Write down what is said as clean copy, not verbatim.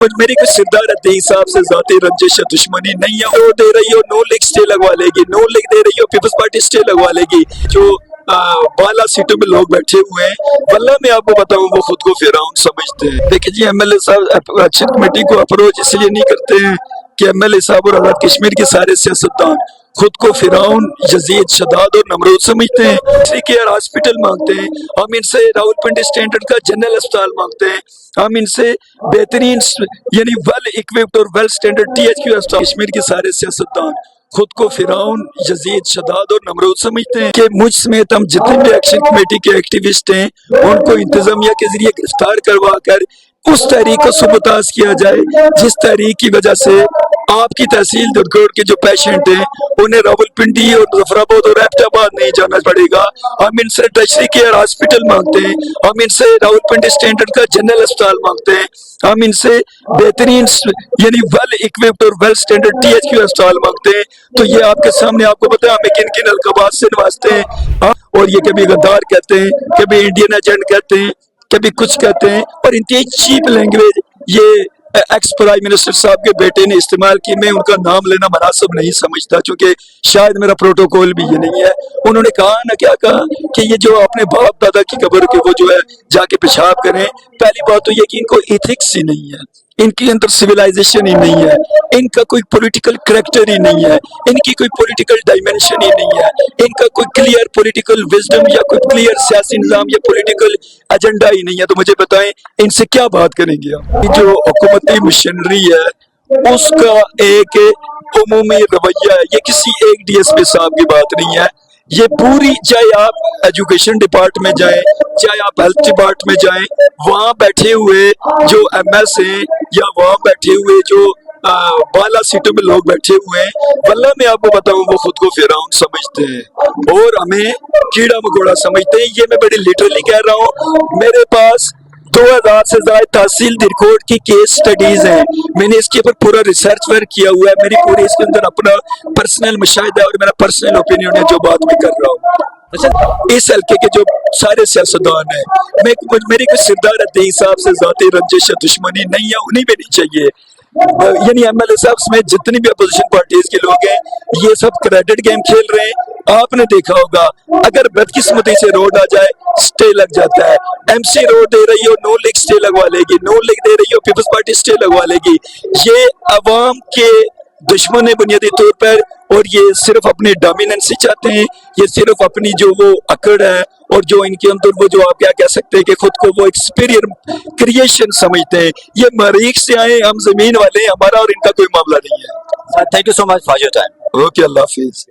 मेरी कोई सिरदार अतीक साहब से जाती रंजिश या दुश्मनी नहीं है। वो दे रही हो नून लीग स्टे लगवा लेगी, नून लीग दे रही हो पीपल्स पार्टी स्टे लगवा लेगी। जो बाला सीटों में लोग बैठे हुए हैं, वल्लाह मैं आपको बताऊं वो खुद को फिरौन समझते हैं। देखिए जी, एमएलए साहब इलेक्शन कमेटी को अप्रोच इसलिए नहीं करते हैं कि एमएलए साहब और आजाद कश्मीर के सारे सियासतदान खुद को फिरौन, यजीद, शदाद और नमरूद समझते हैं। फ्री केयर हॉस्पिटल मांगते हैं, हम इनसे रावलपिंडी स्टैंडर्ड का जनरल अस्पताल मांगते हैं, हम इनसे बेहतरीन यानी वेल इक्विप्ड और वेल स्टैंडर्ड THQ अस्पताल। कश्मीर के सारे सियासतदान खुद को फिरौन, यजीद, शदाद और नमरूद समझते हैं कि मुझ समेत हम जितने भी एक्शन कमेटी के एक्टिविस्ट हैं उनको इंतजामिया के जरिए गिरफ्तार करवा कर उस तहरीक को सुबताज किया जाए जिस तहरीक की वजह से आपकी तहसील दुर्गोड़ के जो पेशेंट हैं उन्हें रावलपिंडी और मुजफ्फराबाद और एबटाबाद नहीं जाना पड़ेगा। हम इनसे टर्शरी केयर हॉस्पिटल मांगते हैं, हम इनसे रावलपिंडी स्टैंडर्ड का जनरल अस्पताल मांगते हैं, हम इनसे बेहतरीन यानी वेल इक्विप्ड और वेल स्टैंडर्ड THQ अस्पताल मांगते हैं। तो ये आपके सामने आपको पता है हमें किन किन अलकाबात से नवाजते हैं। और ये कभी गद्दार कहते हैं, कभी इंडियन एजेंट कहते हैं, कभी कुछ कहते हैं, और इंतहाई चीप लैंग्वेज ये एक्स प्राइम मिनिस्टर साहब के बेटे ने इस्तेमाल की। मैं उनका नाम लेना मुनासिब नहीं समझता क्योंकि शायद मेरा प्रोटोकॉल भी ये नहीं है। उन्होंने कहा ना, क्या कहा कि ये जो अपने बाप दादा की कब्र के वो जो है जाके पेशाब करें। पहली बात तो ये कि इनको एथिक्स ही नहीं है, इनके अंदर सिविलाइजेशन ही नहीं है, इनका कोई पॉलिटिकल करैक्टर ही नहीं है, इनकी कोई पॉलिटिकल डायमेंशन ही नहीं है, इनका कोई क्लियर पॉलिटिकल विजडम या कोई क्लियर सियासी निजाम या पॉलिटिकल एजेंडा ही नहीं है। तो मुझे बताएं इनसे क्या बात करेंगे आप? जो हुकूमती मशीनरी है उसका एक उमूमी रवैया है, ये किसी एक DSP साहब की बात नहीं है। ये पूरी, चाहे आप एजुकेशन डिपार्टमेंट में जाएं, चाहे आप हेल्थ डिपार्टमेंट में जाएं, वहाँ बैठे हुए जो MS हैं या वहाँ बैठे हुए जो बाला सीटों में लोग बैठे हुए हैं, वल्लाह मैं आपको बताऊं वो खुद को फिरौन समझते हैं और हमें कीड़ा मकोड़ा समझते हैं। ये मैं बड़ी लिटरली कह रहा हूँ। मेरे पास 2000 से ज्यादा तहसील दिरकोट की केस स्टडीज हैं, मैंने इसके ऊपर पूरा रिसर्च वर्क किया हुआ है। मेरी पूरी इसके अंदर अपना पर्सनल मुशाहिदा और मेरा पर्सनल ओपिनियन है जो बात मैं कर रहा हूँ। इस हल्के के जो सारे सियासतदान हैं, मेरी कोई सिरदार अतीक साहब से जाती रंजिश या दुश्मनी नहीं है, उन्हीं में नहीं चाहिए। यानी MLA साहब समेत जितनी भी अपोजिशन पार्टीज के लोग हैं ये सब क्रेडिट गेम खेल रहे हैं। आपने देखा होगा अगर बदकिस्मती से रोड आ जाए स्टे लग जाता है। MC रोड दे रही हो नून लीग स्टे लगवा लेगी, नून लीग दे रही हो पीपल्स पार्टी स्टे लगवा लेगी। ये अवाम के दुश्मन है बुनियादी तौर पर, और ये सिर्फ अपनी डोमिनेंसी चाहते हैं, ये सिर्फ अपनी जो वो अकड़ है और जो इनके अंदर वो जो आप क्या कह सकते हैं कि खुद को वो एक सुपीरियर क्रिएशन समझते हैं। ये मरीख से आए, हम जमीन वाले हैं, हमारा और इनका कोई मामला नहीं है। Thank you so much for your time. Okay, Allah Hafiz.